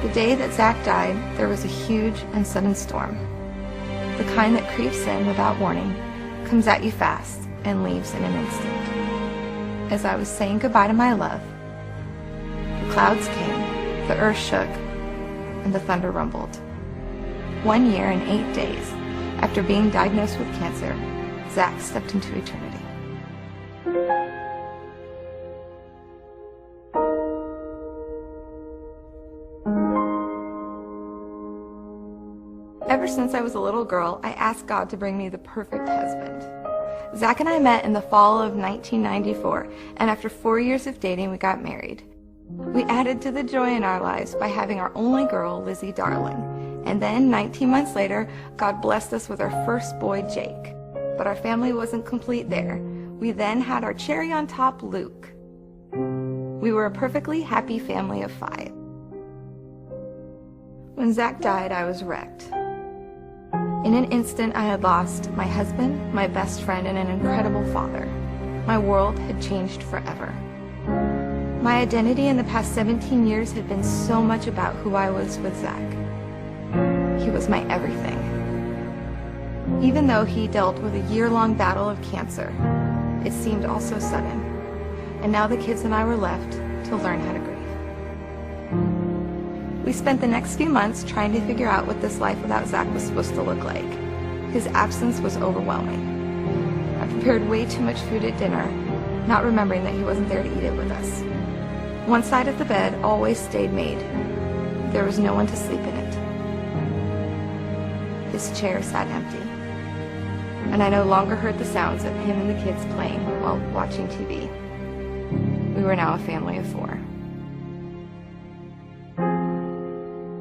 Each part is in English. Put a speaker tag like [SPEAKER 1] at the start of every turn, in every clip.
[SPEAKER 1] The day that Zac died, there was a huge and sudden storm. The kind that creeps in without warning, comes at you fast, and leaves in an instant. As I was saying goodbye to my love, the clouds came, the earth shook, and the thunder rumbled. 1 year and 8 days after being diagnosed with cancer, Zac stepped into eternity. Ever since I was a little girl, I asked God to bring me the perfect husband. Zac and I met in the fall of 1994, and after 4 years of dating, we got married. We added to the joy in our lives by having our only girl, Lizzie Darling. And then, 19 months later, God blessed us with our first boy, Jake. But our family wasn't complete there. We then had our cherry on top, Luke. We were a perfectly happy family of 5. When Zac died, I was wrecked. In an instant, I had lost my husband, my best friend, and an incredible father. My world had changed forever. My identity in the past 17 years had been so much about who I was with Zac. He was my everything. Even though he dealt with a year-long battle of cancer, it seemed all so sudden. And now the kids and I were left to learn how to grieve. We spent the next few months trying to figure out what this life without Zac was supposed to look like. His absence was overwhelming. I prepared way too much food at dinner, not remembering that he wasn't there to eat it with us. One side of the bed always stayed made. There was no one to sleep in it. His chair sat empty, and I no longer heard the sounds of him and the kids playing while watching TV. We were now a family of 4.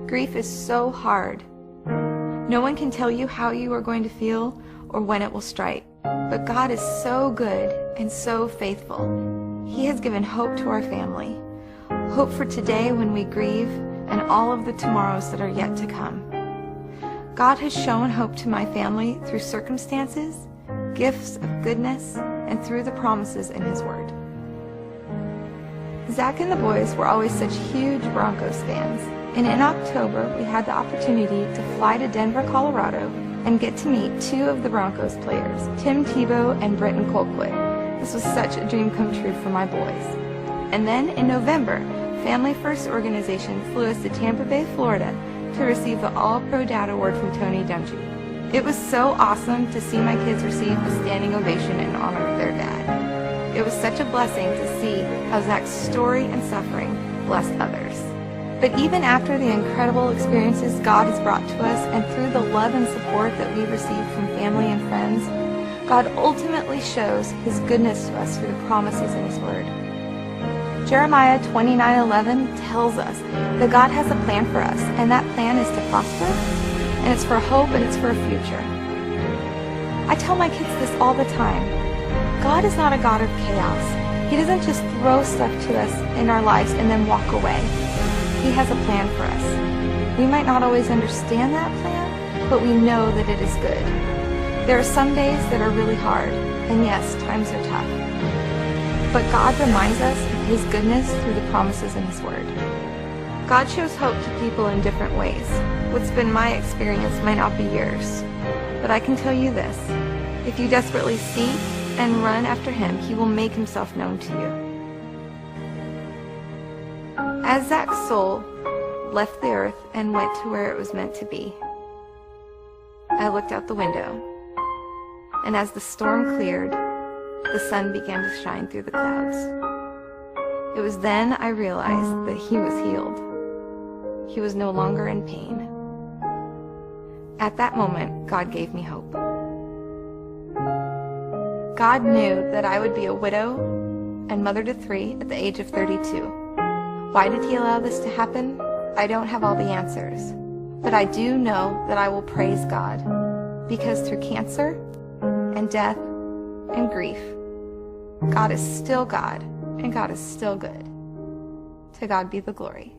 [SPEAKER 1] Grief is so hard. No one can tell you how you are going to feel or when it will strike. But God is so good and so faithful. He has given hope to our family. Hope for today when we grieve and all of the tomorrows that are yet to come. God has shown hope to my family through circumstances, gifts of goodness, and through the promises in His Word. Zac and the boys were always such huge Broncos fans. And in October, we had the opportunity to fly to Denver, Colorado, and get to meet 2 of the Broncos players, Tim Tebow and Britton Colquitt. This was such a dream come true for my boys. And then in November, Family First Organization flew us to Tampa Bay, Florida, to receive the All-Pro Dad Award from Tony Dungy. It was so awesome to see my kids receive a standing ovation in honor of their dad. It was such a blessing to see how Zac's story and suffering blessed others. But even after the incredible experiences God has brought to us and through the love and support that we've received from family and friends, God ultimately shows His goodness to us through the promises in His Word. Jeremiah 29:11 tells us that God has a plan for us, and that plan is to prosper, and it's for hope, and it's for a future. I tell my kids this all the time. God is not a God of chaos. He doesn't just throw stuff to us in our lives and then walk away. He has a plan for us. We might not always understand that plan, but we know that it is good. There are some days that are really hard, and yes, times are tough. But God reminds us of His goodness through the promises in His Word. God shows hope to people in different ways. What's been my experience might not be yours. But I can tell you this, if you desperately seek and run after Him, He will make Himself known to you. As Zac's soul left the earth and went to where it was meant to be, I looked out the window, and as the storm cleared, the sun began to shine through the clouds. It was then I realized that he was healed. He was no longer in pain. At that moment, God gave me hope. God knew that I would be a widow and mother to 3 at the age of 32. Why did He allow this to happen? I don't have all the answers, but I do know that I will praise God, because through cancer and death and grief, God is still God, and God is still good. To God be the glory.